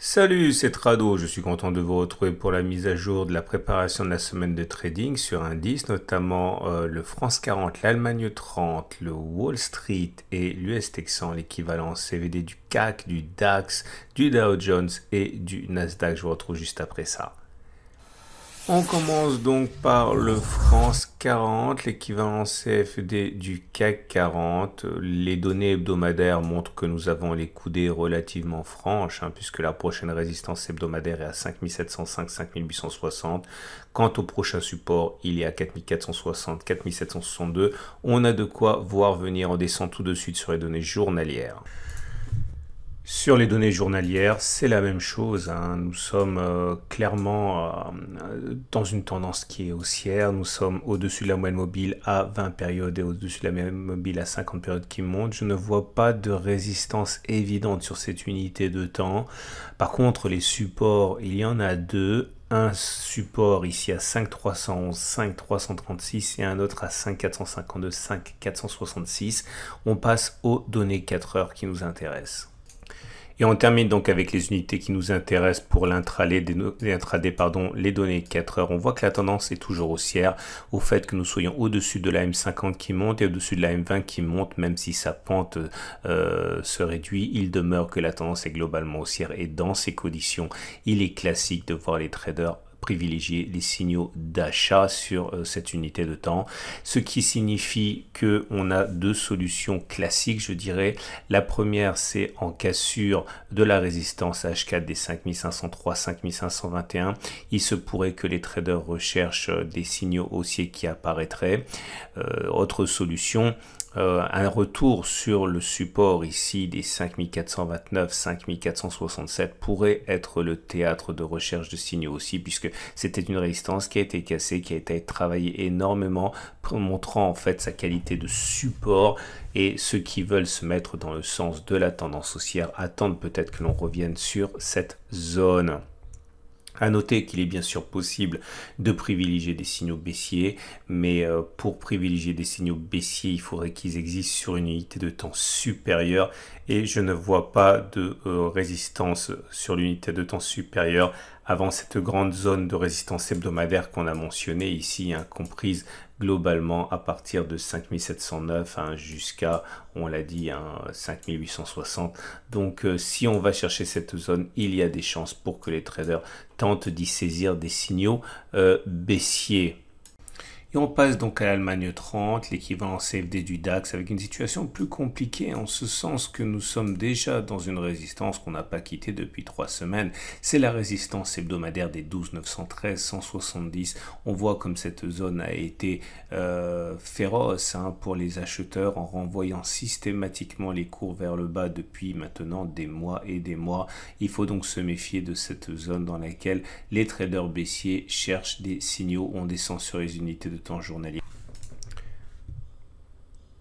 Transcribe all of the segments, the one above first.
Salut, c'est Trado, je suis content de vous retrouver pour la mise à jour de la préparation de la semaine de trading sur indices, notamment le France 40, l'Allemagne 30, le Wall Street et l'US Texan, l'équivalent CVD du CAC, du DAX, du Dow Jones et du Nasdaq. Je vous retrouve juste après ça. On commence donc par le France 40, l'équivalent CFD du CAC 40. Les données hebdomadaires montrent que nous avons les coudées relativement franches, puisque la prochaine résistance hebdomadaire est à 5705, 5860. Quant au prochain support, il est à 4460, 4762. On a de quoi voir venir en descente tout de suite sur les données journalières. Sur les données journalières, c'est la même chose. Nous sommes clairement dans une tendance qui est haussière. Nous sommes au-dessus de la moyenne mobile à 20 périodes et au-dessus de la moyenne mobile à 50 périodes qui montent. Je ne vois pas de résistance évidente sur cette unité de temps. Par contre, les supports, il y en a deux. Un support ici à 5,311, 5,336 et un autre à 5,452, 5,466. On passe aux données 4 heures qui nous intéressent. Et on termine donc avec les unités qui nous intéressent pour l'intraday, les données 4 heures. On voit que la tendance est toujours haussière au fait que nous soyons au-dessus de la M50 qui monte et au-dessus de la M20 qui monte, même si sa pente se réduit, il demeure que la tendance est globalement haussière. Et dans ces conditions, il est classique de voir les traders privilégier les signaux d'achat sur cette unité de temps, ce qui signifie que on a deux solutions classiques, je dirais. La première, c'est en cassure de la résistance H4 des 5503, 5521. Il se pourrait que les traders recherchent des signaux haussiers qui apparaîtraient. Autre solution, un retour sur le support ici des 5429, 5467 pourrait être le théâtre de recherche de signaux aussi, puisque c'était une résistance qui a été cassée, qui a été travaillée énormément, montrant en fait sa qualité de support. Et ceux qui veulent se mettre dans le sens de la tendance haussière attendent peut-être que l'on revienne sur cette zone. À noter qu'il est bien sûr possible de privilégier des signaux baissiers, mais pour privilégier des signaux baissiers, il faudrait qu'ils existent sur une unité de temps supérieure et je ne vois pas de résistance sur l'unité de temps supérieure avant cette grande zone de résistance hebdomadaire qu'on a mentionnée ici, comprise globalement à partir de 5709 jusqu'à, on l'a dit, 5860. Donc si on va chercher cette zone, il y a des chances pour que les traders tentent d'y saisir des signaux baissiers. Et on passe donc à l'Allemagne 30, l'équivalent CFD du DAX, avec une situation plus compliquée en ce sens que nous sommes déjà dans une résistance qu'on n'a pas quittée depuis 3 semaines. C'est la résistance hebdomadaire des 12 913, 170. On voit comme cette zone a été féroce pour les acheteurs en renvoyant systématiquement les cours vers le bas depuis maintenant des mois et des mois. Il faut donc se méfier de cette zone dans laquelle les traders baissiers cherchent des signaux. On descend sur les unités de temps journalier.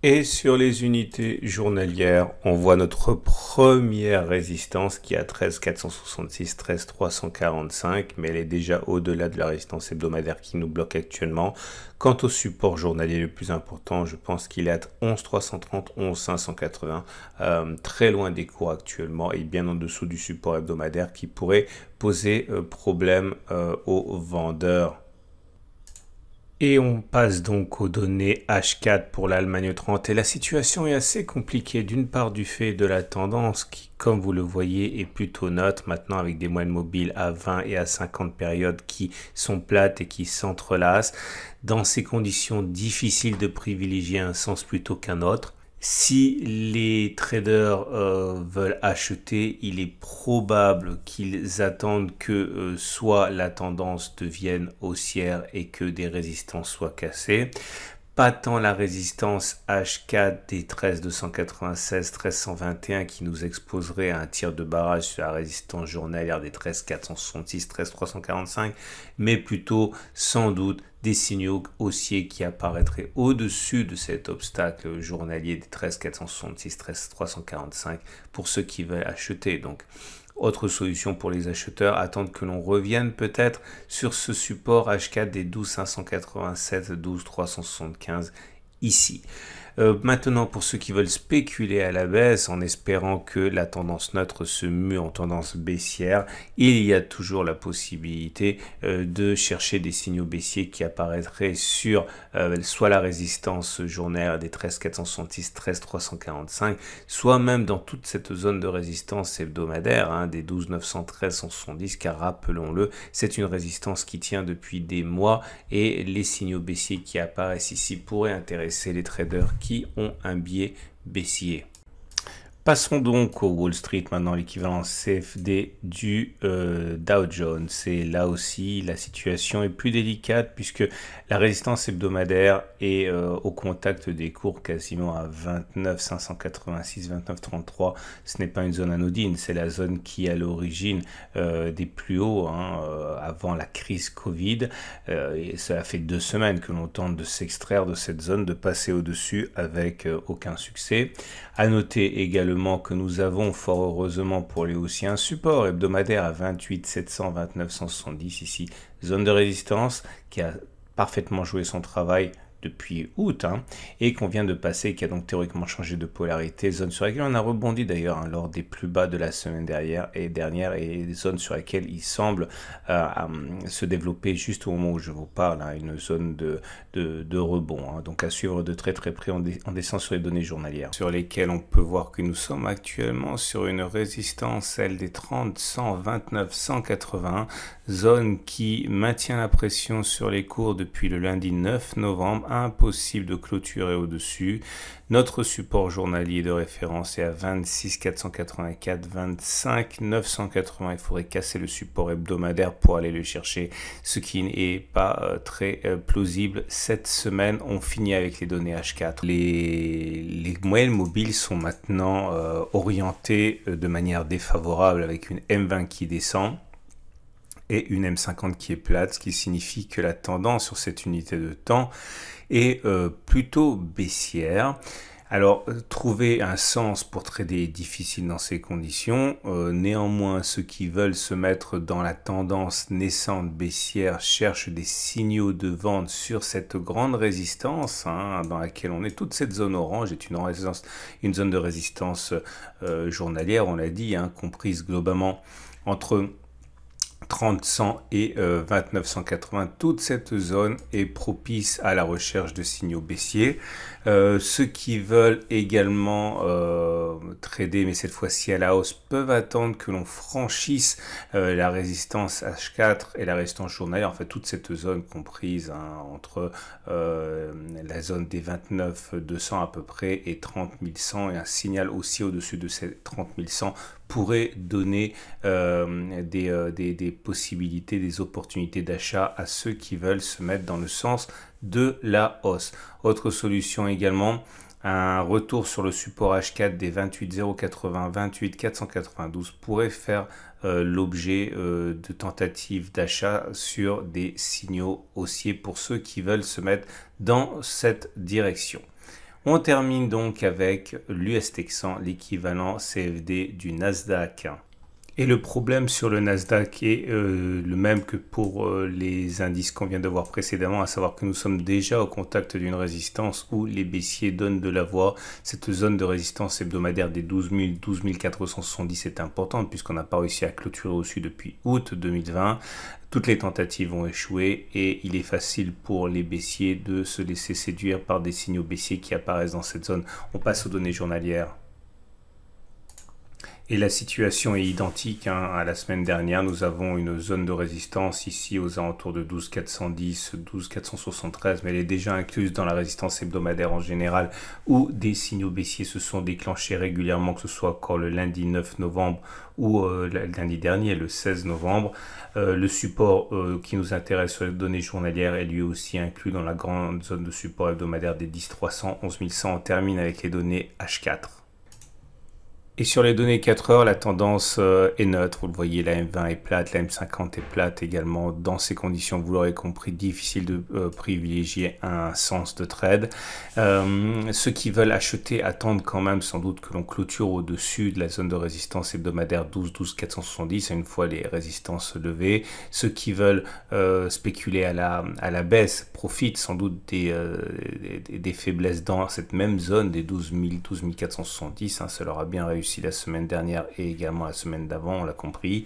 Et sur les unités journalières, on voit notre première résistance qui est à 13 466, 13 345, mais elle est déjà au-delà de la résistance hebdomadaire qui nous bloque actuellement. Quant au support journalier le plus important, je pense qu'il est à 11 330, 11 580, très loin des cours actuellement et bien en dessous du support hebdomadaire qui pourrait poser problème aux vendeurs. Et on passe donc aux données H4 pour l'Allemagne 30 et la situation est assez compliquée d'une part du fait de la tendance qui, comme vous le voyez, est plutôt neutre maintenant avec des moyennes mobiles à 20 et à 50 périodes qui sont plates et qui s'entrelacent. Dans ces conditions, difficiles de privilégier un sens plutôt qu'un autre. Si les traders veulent acheter, il est probable qu'ils attendent que soit la tendance devienne haussière et que des résistances soient cassées. Pas tant la résistance H4 des 13 296, 13 121 qui nous exposerait à un tir de barrage sur la résistance journalière des 13 466, 13 345, mais plutôt sans doute des signaux haussiers qui apparaîtraient au-dessus de cet obstacle journalier des 13 466, 13 345 pour ceux qui veulent acheter. Donc, autre solution pour les acheteurs, attendre que l'on revienne peut-être sur ce support H4 des 12 587, 12 375 ici. Maintenant, pour ceux qui veulent spéculer à la baisse en espérant que la tendance neutre se mue en tendance baissière, il y a toujours la possibilité de chercher des signaux baissiers qui apparaîtraient sur soit la résistance journalière des 13 466, 13 345, soit même dans toute cette zone de résistance hebdomadaire des 12 913 170, car rappelons-le, c'est une résistance qui tient depuis des mois et les signaux baissiers qui apparaissent ici pourraient intéresser les traders qui ont un biais baissier. Passons donc au Wall Street maintenant, l'équivalent CFD du Dow Jones. Et là aussi, la situation est plus délicate puisque la résistance hebdomadaire est au contact des cours quasiment à 29 586, 29 33. Ce n'est pas une zone anodine, c'est la zone qui est à l'origine des plus hauts avant la crise Covid. Et cela fait 2 semaines que l'on tente de s'extraire de cette zone, de passer au-dessus avec aucun succès. À noter également que nous avons fort heureusement pour les haussiers un support hebdomadaire à 28 700, 29 170 ici, zone de résistance qui a parfaitement joué son travail depuis août et qu'on vient de passer, qui a donc théoriquement changé de polarité, zone sur laquelle on a rebondi d'ailleurs lors des plus bas de la semaine dernière et zone sur laquelle il semble se développer juste au moment où je vous parle, une zone de rebond, donc à suivre de très très près. On descend sur les données journalières sur lesquelles on peut voir que nous sommes actuellement sur une résistance, celle des 30 129 181, zone qui maintient la pression sur les cours depuis le lundi 9 novembre, impossible de clôturer au-dessus. Notre support journalier de référence est à 26 484, 25 980. Il faudrait casser le support hebdomadaire pour aller le chercher, ce qui n'est pas très plausible. Cette semaine, on finit avec les données H4. Les moyennes mobiles sont maintenant orientées de manière défavorable avec une M20 qui descend et une M50 qui est plate, ce qui signifie que la tendance sur cette unité de temps est plutôt baissière. Alors, trouver un sens pour trader est difficile dans ces conditions. Néanmoins, ceux qui veulent se mettre dans la tendance naissante baissière cherchent des signaux de vente sur cette grande résistance dans laquelle on est. Toute cette zone orange est une zone de résistance journalière, on l'a dit, comprise globalement entre 30 100 et 29 180. Toute cette zone est propice à la recherche de signaux baissiers. Ceux qui veulent également trader, mais cette fois-ci à la hausse, peuvent attendre que l'on franchisse la résistance H4 et la résistance journalière. En fait, toute cette zone comprise entre la zone des 29 200 à peu près et 30 100, et un signal aussi au-dessus de ces 30 100 pourrait donner des possibilités, des opportunités d'achat à ceux qui veulent se mettre dans le sens de la hausse. Autre solution également, un retour sur le support H4 des 28 080, 28 492 pourrait faire l'objet de tentatives d'achat sur des signaux haussiers pour ceux qui veulent se mettre dans cette direction. On termine donc avec l'US Texan, l'équivalent CFD du Nasdaq. Et le problème sur le Nasdaq est le même que pour les indices qu'on vient de voir précédemment, à savoir que nous sommes déjà au contact d'une résistance où les baissiers donnent de la voix. Cette zone de résistance hebdomadaire des 12 000, 12 470 est importante puisqu'on n'a pas réussi à clôturer au-dessus depuis août 2020. Toutes les tentatives ont échoué et il est facile pour les baissiers de se laisser séduire par des signaux baissiers qui apparaissent dans cette zone. On passe aux données journalières. Et la situation est identique à la semaine dernière. Nous avons une zone de résistance ici aux alentours de 12 410, 12 473, mais elle est déjà incluse dans la résistance hebdomadaire en général, où des signaux baissiers se sont déclenchés régulièrement, que ce soit encore le lundi 9 novembre ou le lundi dernier, le 16 novembre. Le support qui nous intéresse sur les données journalières est lui aussi inclus dans la grande zone de support hebdomadaire des 10 300, 11 100. On termine avec les données H4. Et sur les données 4 heures, la tendance est neutre. Vous le voyez, la M20 est plate, la M50 est plate également. Dans ces conditions, vous l'aurez compris, difficile de privilégier un sens de trade. Ceux qui veulent acheter attendent quand même sans doute que l'on clôture au-dessus de la zone de résistance hebdomadaire 12 470 une fois les résistances levées. Ceux qui veulent spéculer à la baisse profitent sans doute des faiblesses dans cette même zone des 12 470. Ça leur a bien réussi la semaine dernière et également la semaine d'avant, on l'a compris.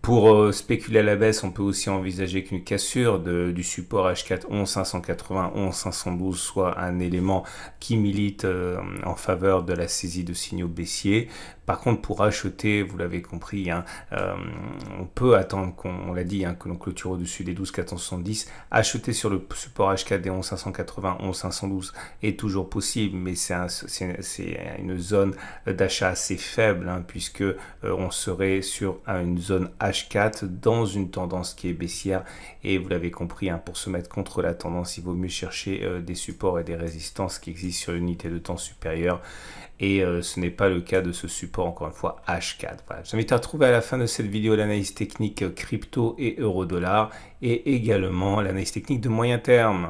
Pour spéculer à la baisse, on peut aussi envisager qu'une cassure du support H4 11580, 11512 soit un élément qui milite en faveur de la saisie de signaux baissiers. Par contre, pour acheter, vous l'avez compris, hein, on peut attendre, on l'a dit, hein, que l'on clôture au-dessus des 12 470. Acheter sur le support H4 des 11580, 11512 est toujours possible, mais c'est une zone d'achat assez faible, hein, puisque on serait sur une zone H4 dans une tendance qui est baissière. Et vous l'avez compris, hein, pour se mettre contre la tendance, il vaut mieux chercher des supports et des résistances qui existent sur une unité de temps supérieure. Et ce n'est pas le cas de ce support, encore une fois, H4. Voilà. Je vous invite à retrouver à la fin de cette vidéo l'analyse technique crypto et euro-dollar et également l'analyse technique de moyen terme.